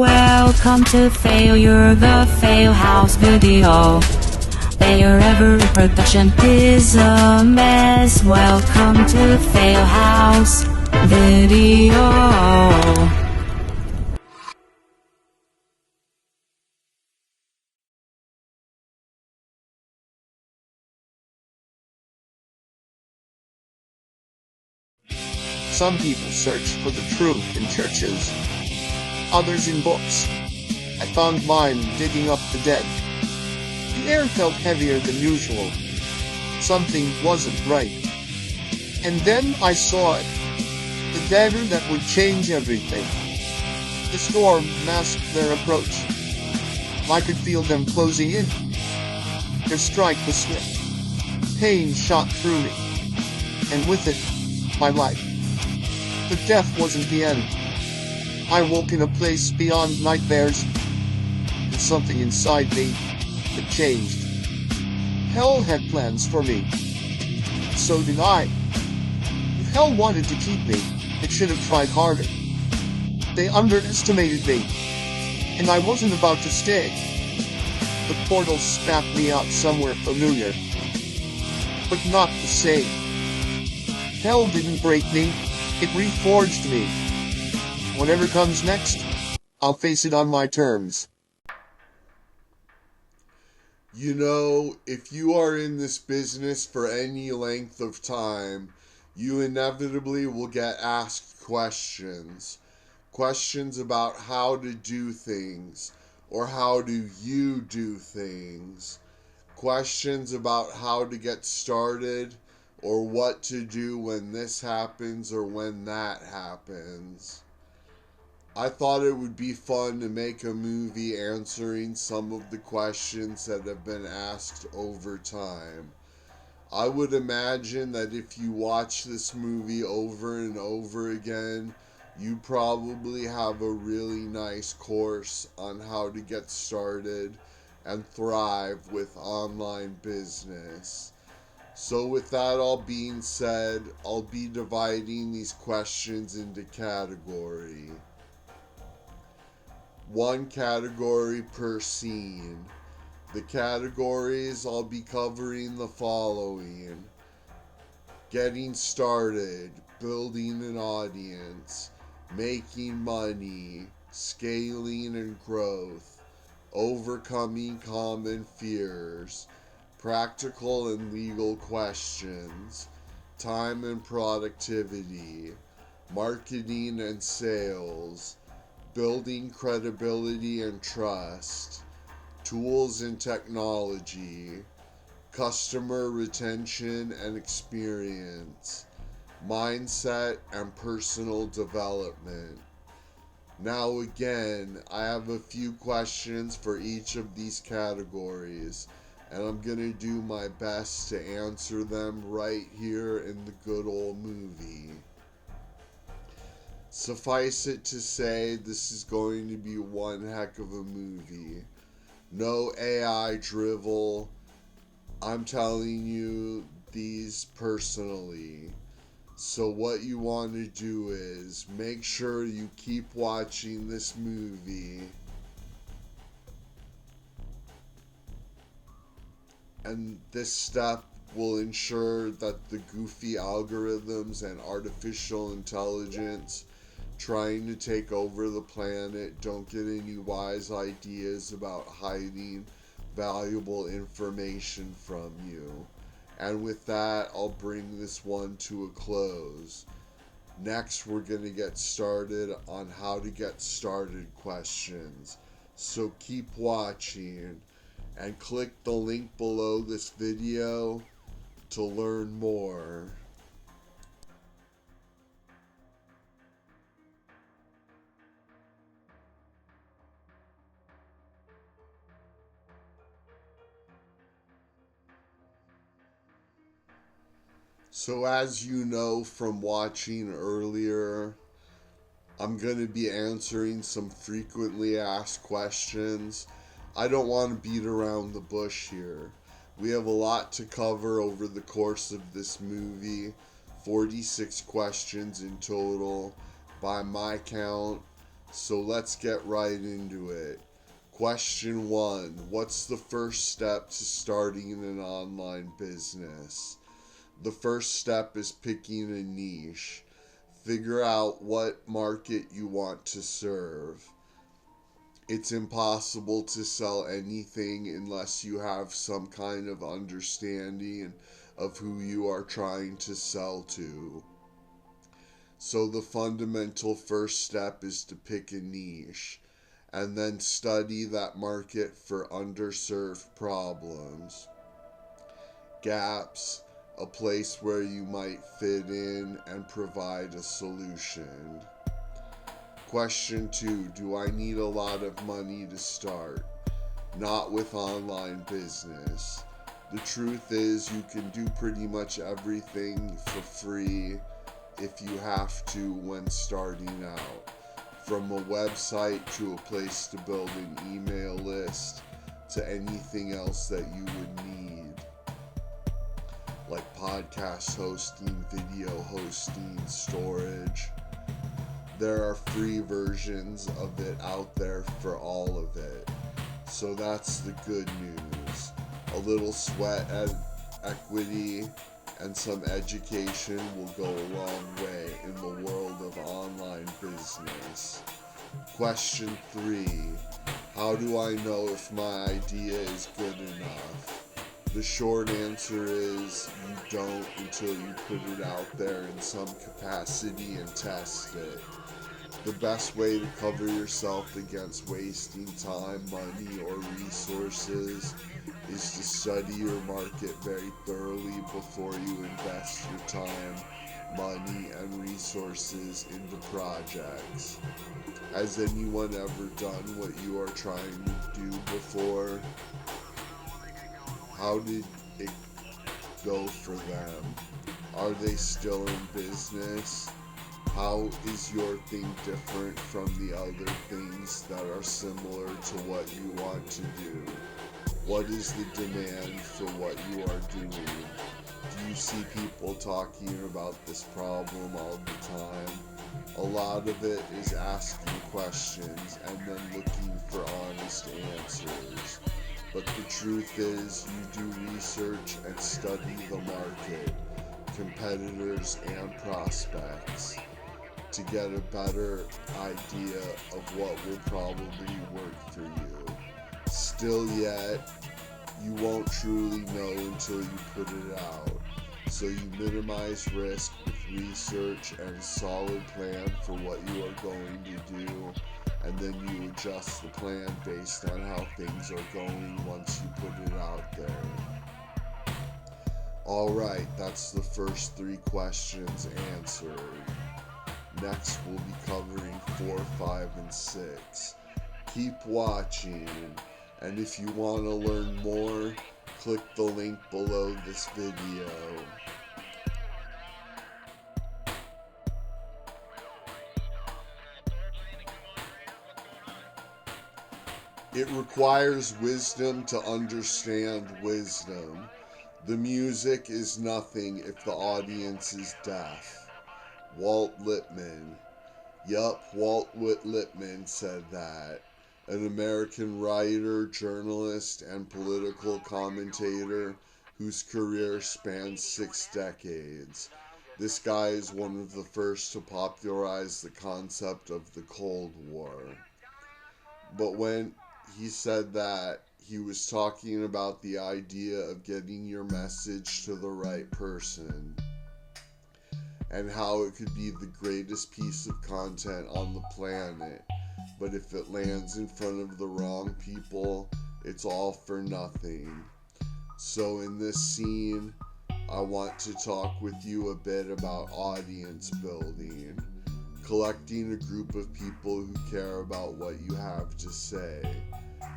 Welcome to Failure, the Fail House video. Failure every production is a mess. Welcome to Fail House video. Some people search for the truth in churches, others in books. I found mine digging up the dead. The air felt heavier than usual. Something wasn't right. And then I saw it. The dagger that would change everything. The storm masked their approach. I could feel them closing in. Their strike was swift. Pain shot through me. And with it, my life. But death wasn't the end. I woke in a place beyond nightmares, and something inside me had changed. Hell had plans for me. So did I. If hell wanted to keep me, it should have tried harder. They underestimated me, and I wasn't about to stay. The portal spat me out somewhere familiar, but not the same. Hell didn't break me. It reforged me. Whatever comes next, I'll face it on my terms. You know, if you are in this business for any length of time, you inevitably will get asked questions. Questions about how to do things, or how do you do things. Questions about how to get started, or what to do when this happens or when that happens. I thought it would be fun to make a movie answering some of the questions that have been asked over time. I would imagine that if you watch this movie over and over again, you probably have a really nice course on how to get started and thrive with online business. So with that all being said, I'll be dividing these questions into category. One category per scene. The categories I'll be covering the following: getting started, building an audience, making money, scaling and growth, overcoming common fears, practical and legal questions, time and productivity, marketing and sales, building credibility and trust, tools and technology, customer retention and experience, mindset and personal development. Now again, I have a few questions for each of these categories, and I'm gonna do my best to answer them right here in the good old movie. Suffice it to say, this is going to be one heck of a movie. No AI drivel. I'm telling you these personally. So what you want to do is make sure you keep watching this movie. And this step will ensure that the goofy algorithms and artificial intelligence trying to take over the planet don't get any wise ideas about hiding valuable information from you. And with that, I'll bring this one to a close. Next, we're going to get started on how to get started questions. So keep watching and click the link below this video to learn more. So as you know from watching earlier, I'm going to be answering some frequently asked questions. I don't want to beat around the bush here. We have a lot to cover over the course of this movie. 46 questions in total. By my count, So let's get right into it. Question 1. What's the first step to starting an online business? The first step is picking a niche. Figure out what market you want to serve. It's impossible to sell anything unless you have some kind of understanding of who you are trying to sell to. So the fundamental first step is to pick a niche and then study that market for underserved problems, gaps, a place where you might fit in and provide a solution. Question 2, do I need a lot of money to start? Not with online business. The truth is you can do pretty much everything for free if you have to when starting out. From a website to a place to build an email list to anything else that you would need. Like podcast hosting, video hosting, storage. There are free versions of it out there for all of it. So that's the good news. A little sweat equity and some education will go a long way in the world of online business. Question 3. How do I know if my idea is good enough? The short answer is you don't until you put it out there in some capacity and test it. The best way to cover yourself against wasting time, money, or resources is to study your market very thoroughly before you invest your time, money, and resources into projects. Has anyone ever done what you are trying to do before? How did it go for them? Are they still in business? How is your thing different from the other things that are similar to what you want to do? What is the demand for what you are doing? Do you see people talking about this problem all the time? A lot of it is asking questions and then looking for honest answers. But the truth is, you do research and study the market, competitors, and prospects to get a better idea of what will probably work for you. Still yet, you won't truly know until you put it out. So you minimize risk with research and a solid plan for what you are going to do, and then you adjust the plan based on how things are going once you put it out there. Alright, that's the first 3 questions answered. Next, we'll be covering 4, 5, and 6. Keep watching, and if you want to learn more, click the link below this video. It requires wisdom to understand wisdom. The music is nothing if the audience is deaf. Walt Whitman. Yup, Walt Whitman said that. An American writer, journalist, and political commentator whose career spans 6 decades. This guy is one of the first to popularize the concept of the Cold War. But when he said that, he was talking about the idea of getting your message to the right person, and how it could be the greatest piece of content on the planet, but if it lands in front of the wrong people, it's all for nothing. So in this scene, I want to talk with you a bit about audience building, collecting a group of people who care about what you have to say,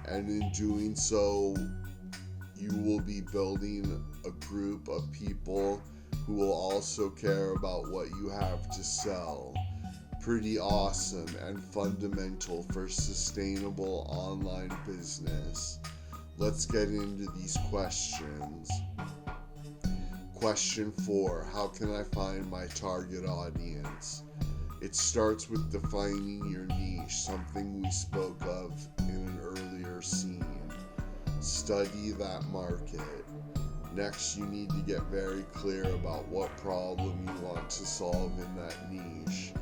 and in doing so, you will be building a group of people who will also care about what you have to sell. Pretty awesome and fundamental for sustainable online business. Let's get into these questions. Question 4, how can I find my target audience? It starts with defining your niche, something we spoke of in an earlier scene. Study that market. Next, you need to get very clear about what problem you want to solve in that niche.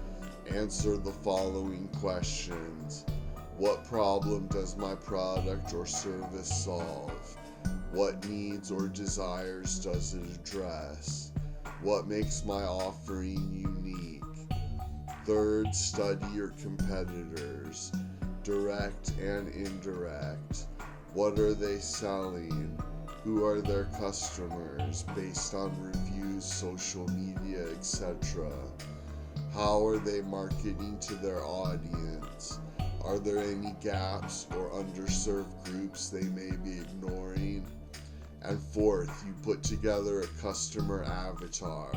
Answer the following questions. What problem does my product or service solve? What needs or desires does it address? What makes my offering unique? Third, study your competitors, direct and indirect. What are they selling? Who are their customers based on reviews, social media, etc.? How are they marketing to their audience? Are there any gaps or underserved groups they may be ignoring? And fourth, you put together a customer avatar.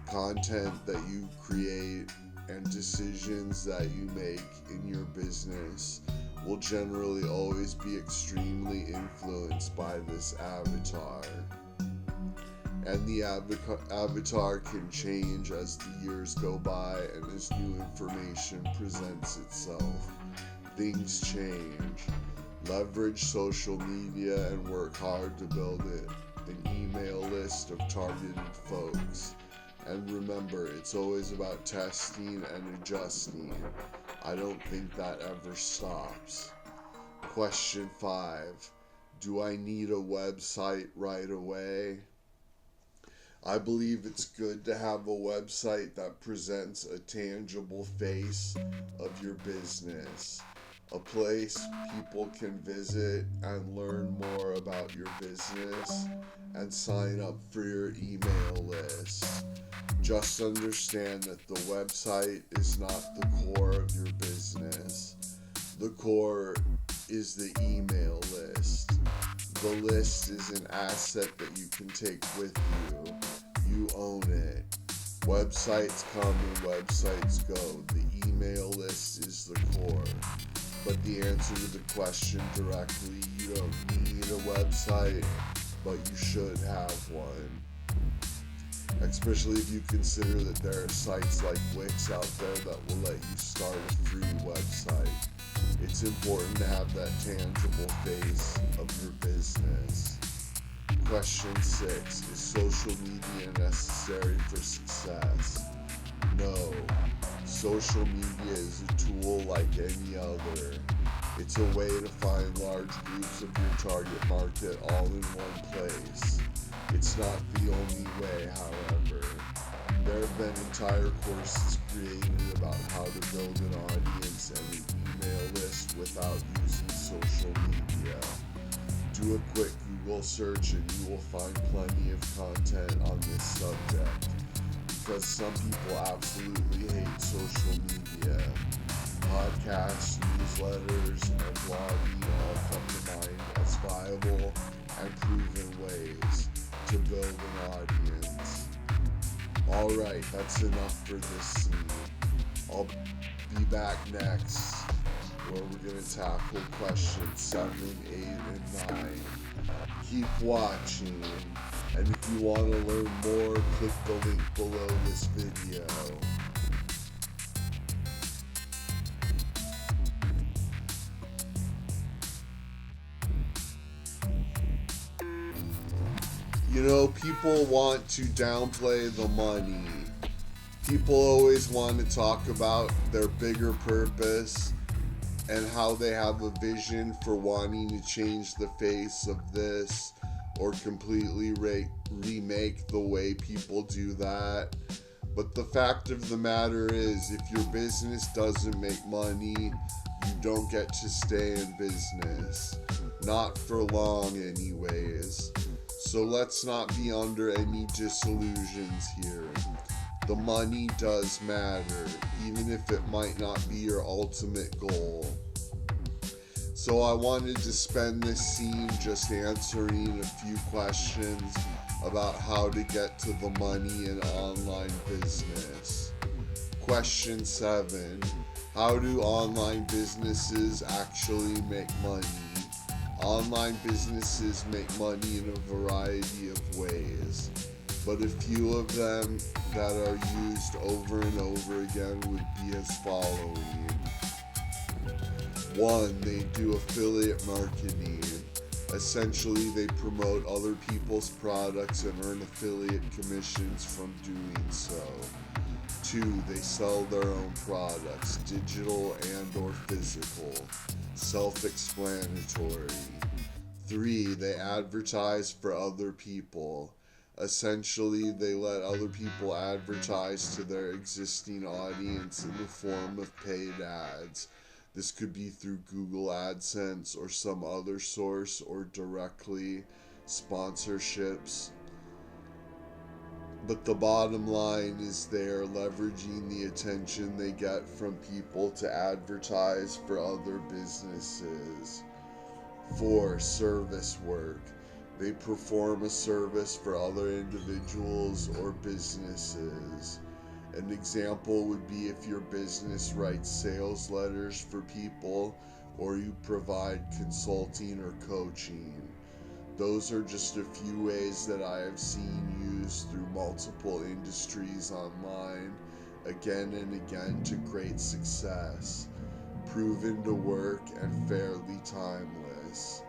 Content that you create and decisions that you make in your business will generally always be extremely influenced by this avatar. And the avatar can change as the years go by and as new information presents itself. Things change. Leverage social media and work hard to build an email list of targeted folks. And remember, it's always about testing and adjusting. I don't think that ever stops. Question 5. Do I need a website right away? I believe it's good to have a website that presents a tangible face of your business. A place people can visit and learn more about your business and sign up for your email list. Just understand that the website is not the core of your business. The core is the email list. The list is an asset that you can take with you. You own it. Websites come and websites go. The email list is the core. But the answer to the question directly, you don't need a website, but you should have one. Especially if you consider that there are sites like Wix out there that will let you start a free website. It's important to have that tangible face of your business. Question 6. Is social media necessary for success? No. Social media is a tool like any other. It's a way to find large groups of your target market all in one place. It's not the only way, however. There have been entire courses created about how to build an audience and an email list without using social media. Do a quick Google search and you will find plenty of content on this subject. Because some people absolutely hate social media. Podcasts, newsletters, and blogging all come to mind as viable and proven ways to build an audience. Alright, that's enough for this scene. I'll be back next where we're going to tackle questions 7, 8, and 9. Keep watching, and if you want to learn more, click the link below this video. You know, people want to downplay the money. People always want to talk about their bigger purpose and how they have a vision for wanting to change the face of this or completely remake the way people do that. But the fact of the matter is, if your business doesn't make money, you don't get to stay in business. Not for long anyways. So let's not be under any disillusions here. The money does matter, even if it might not be your ultimate goal. So I wanted to spend this scene just answering a few questions about how to get to the money in online business. Question 7. How do online businesses actually make money? Online businesses make money in a variety of ways. but a few of them that are used over and over again would be as following. 1. They do affiliate marketing. Essentially, they promote other people's products and earn affiliate commissions from doing so. 2. They sell their own products, digital and or physical. Self-explanatory. 3. They advertise for other people. Essentially, they let other people advertise to their existing audience in the form of paid ads. This could be through Google AdSense or some other source, or directly sponsorships. But the bottom line is they're leveraging the attention they get from people to advertise for other businesses. 4. Service work. They perform a service for other individuals or businesses. An example would be if your business writes sales letters for people, or you provide consulting or coaching. Those are just a few ways that I have seen used through multiple industries online, again and again, to great success. Proven to work and fairly timeless.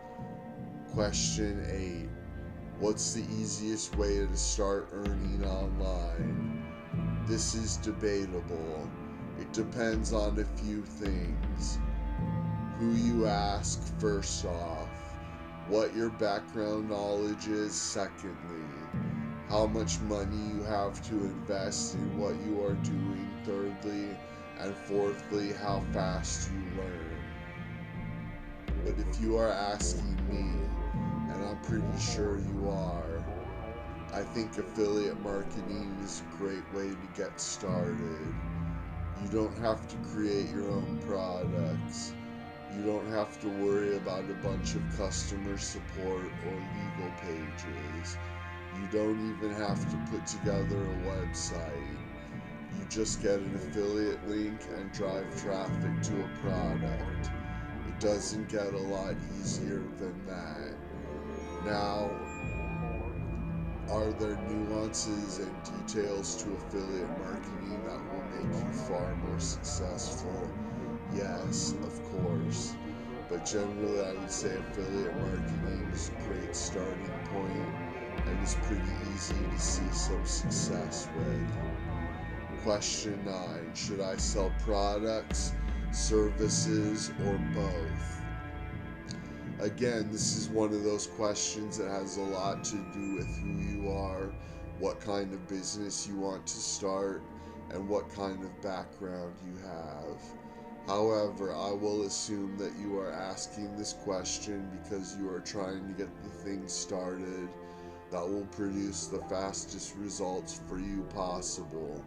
Question 8. What's the easiest way to start earning online? This is debatable. It depends on a few things. Who you ask, first off. What your background knowledge is, secondly. How much money you have to invest in what you are doing, thirdly. And fourthly, how fast you learn. But if you are asking me, and I'm pretty sure you are, I think affiliate marketing is a great way to get started. You don't have to create your own products. You don't have to worry about a bunch of customer support or legal pages. You don't even have to put together a website. You just get an affiliate link and drive traffic to a product. It doesn't get a lot easier than that. Now, are there nuances and details to affiliate marketing that will make you far more successful? Yes, of course. But generally, I would say affiliate marketing is a great starting point and is pretty easy to see some success with. Question 9. Should I sell products, services, or both? Again, this is one of those questions that has a lot to do with who you are, what kind of business you want to start, and what kind of background you have. However, I will assume that you are asking this question because you are trying to get the thing started that will produce the fastest results for you possible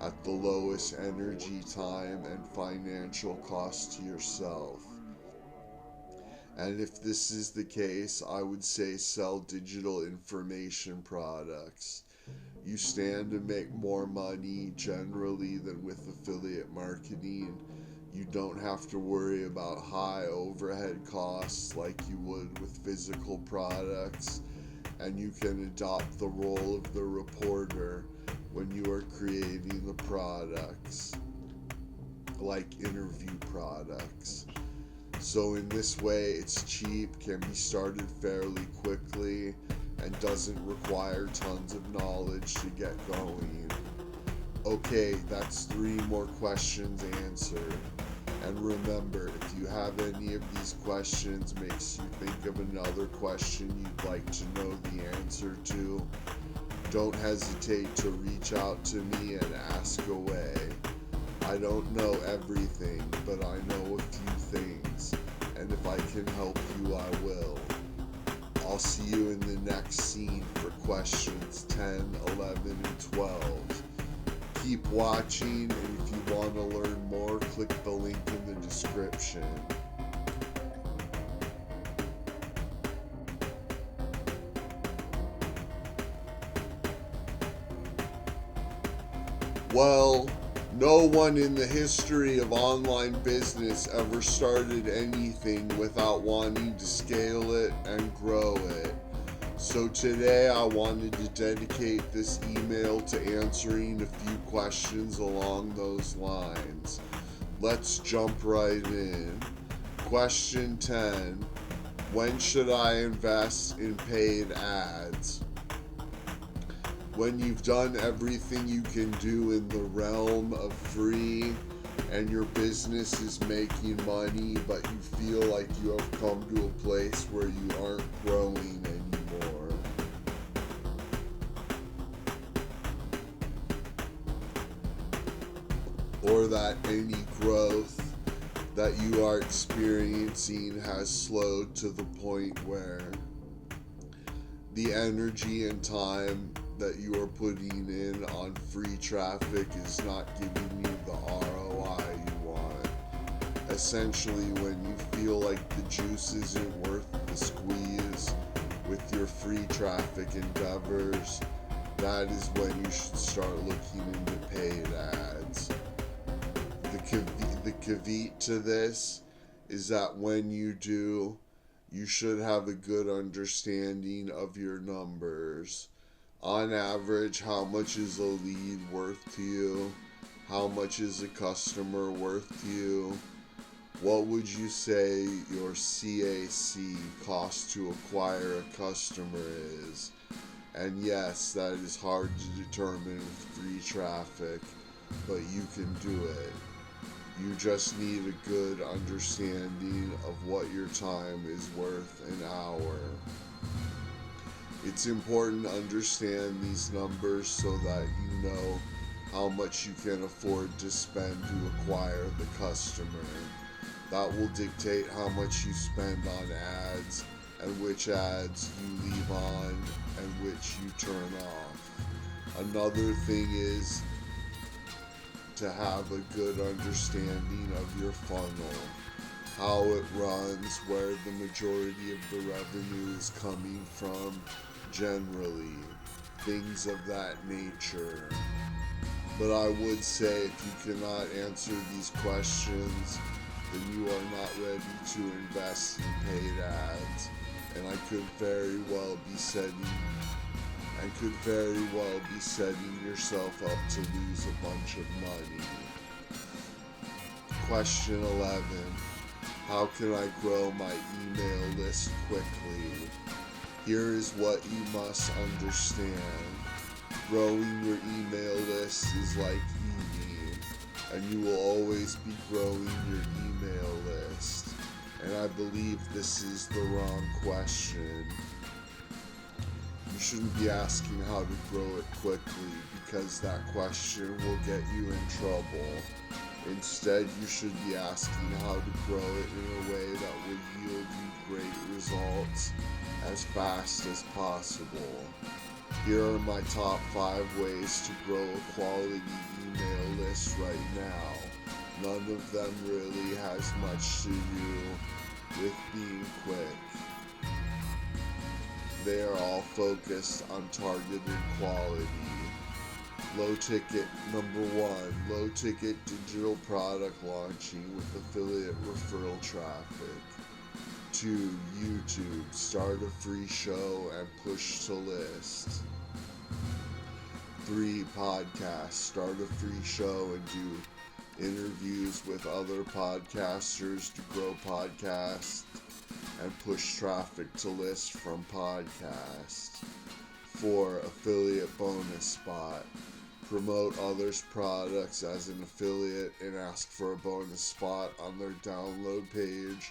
at the lowest energy, time, and financial cost to yourself. And if this is the case, I would say sell digital information products. You stand to make more money generally than with affiliate marketing. You don't have to worry about high overhead costs like you would with physical products, and you can adopt the role of the reporter when you are creating the products, like interview products. So in this way, it's cheap, can be started fairly quickly, and doesn't require tons of knowledge to get going. Okay, that's 3 more questions answered. And remember, if you have any of these questions makes you think of another question you'd like to know the answer to, don't hesitate to reach out to me and ask away. I don't know everything, but I know a few things, and if I can help you, I will. I'll see you in the next scene for questions 10, 11, and 12. Keep watching, and if you want to learn more, click the link in the description. Well, no one in the history of online business ever started anything without wanting to scale it and grow it. So today I wanted to dedicate this email to answering a few questions along those lines. Let's jump right in. Question 10. When should I invest in paid ads? When you've done everything you can do in the realm of free and your business is making money, but you feel like you have come to a place where you aren't growing anymore. Or that any growth that you are experiencing has slowed to the point where the energy and time that you are putting in on free traffic is not giving you the ROI you want. Essentially, when you feel like the juice isn't worth the squeeze with your free traffic endeavors, that is when you should start looking into paid ads. The caveat to this is that when you do, you should have a good understanding of your numbers. On average, how much is a lead worth to you? How much is a customer worth to you? What would you say your CAC, cost to acquire a customer, is? And yes, that is hard to determine with free traffic, but you can do it. You just need a good understanding of what your time is worth an hour. It's important to understand these numbers so that you know how much you can afford to spend to acquire the customer. That will dictate how much you spend on ads and which ads you leave on and which you turn off. Another thing is to have a good understanding of your funnel, how it runs, where the majority of the revenue is coming from generally, things of that nature. But I would say if you cannot answer these questions, then you are not ready to invest in paid ads, and could very well be setting yourself up to lose a bunch of money. Question 11. How can I grow my email list quickly? Here is what you must understand. Growing your email list is like eating, and you will always be growing your email list. And I believe this is the wrong question. You shouldn't be asking how to grow it quickly, because that question will get you in trouble. Instead, you should be asking how to grow it in a way that will yield you great results as fast as possible. Here are my top 5 ways to grow a quality email list right now. None of them really has much to do with being quick. They are all focused on targeted quality. Low ticket, number 1, low ticket digital product launching with affiliate referral traffic. 2, YouTube, start a free show and push to list. 3, podcast, start a free show and do interviews with other podcasters to grow podcasts and push traffic to list from podcasts. 4, affiliate bonus spot. Promote others' products as an affiliate and ask for a bonus spot on their download page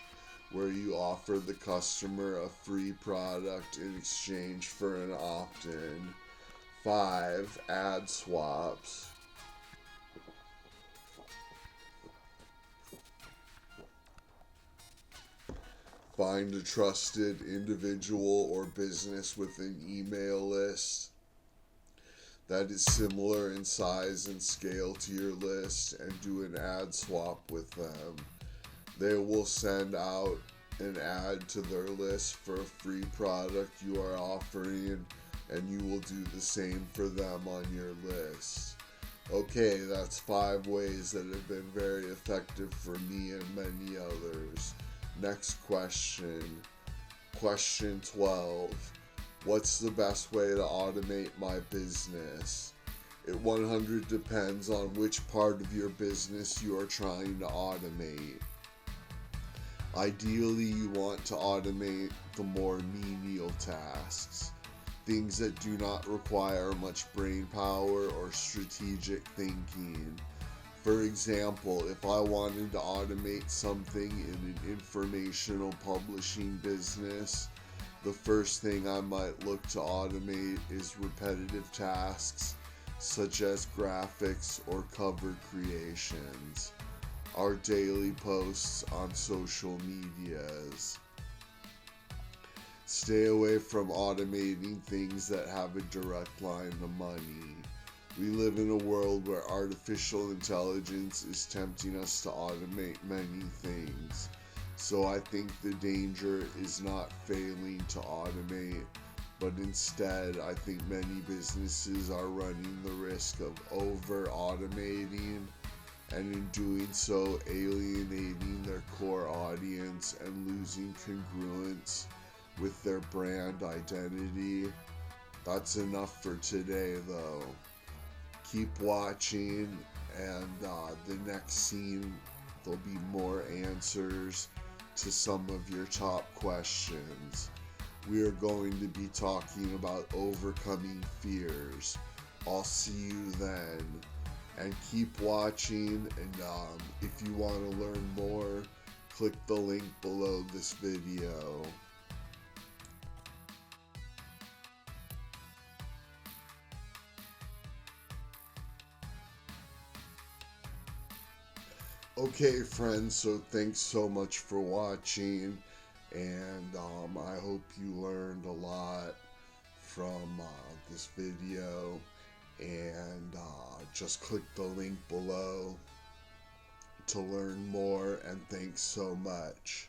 where you offer the customer a free product in exchange for an opt-in. 5, ad swaps. Find a trusted individual or business with an email list that is similar in size and scale to your list and do an ad swap with them. They will send out an ad to their list for a free product you are offering, and you will do the same for them on your list. Okay, that's 5 ways that have been very effective for me and many others. Next question. Question 12. What's the best way to automate my business? It 100 depends on which part of your business you are trying to automate. Ideally, you want to automate the more menial tasks, things that do not require much brain power or strategic thinking. For example, if I wanted to automate something in an informational publishing business, the first thing I might look to automate is repetitive tasks such as graphics or cover creations, our daily posts on social medias. Stay away from automating things that have a direct line to money. We live in a world where artificial intelligence is tempting us to automate many things. So I think the danger is not failing to automate, but instead I think many businesses are running the risk of over-automating, and in doing so alienating their core audience and losing congruence with their brand identity. That's enough for today though. Keep watching, and the next scene there'll be more answers to some of your top questions. We are going to be talking about overcoming fears. I'll see you then. And keep watching, and if you want to learn more, click the link below this video. Okay, friends, so thanks so much for watching, and I hope you learned a lot from this video, and just click the link below to learn more, and thanks so much.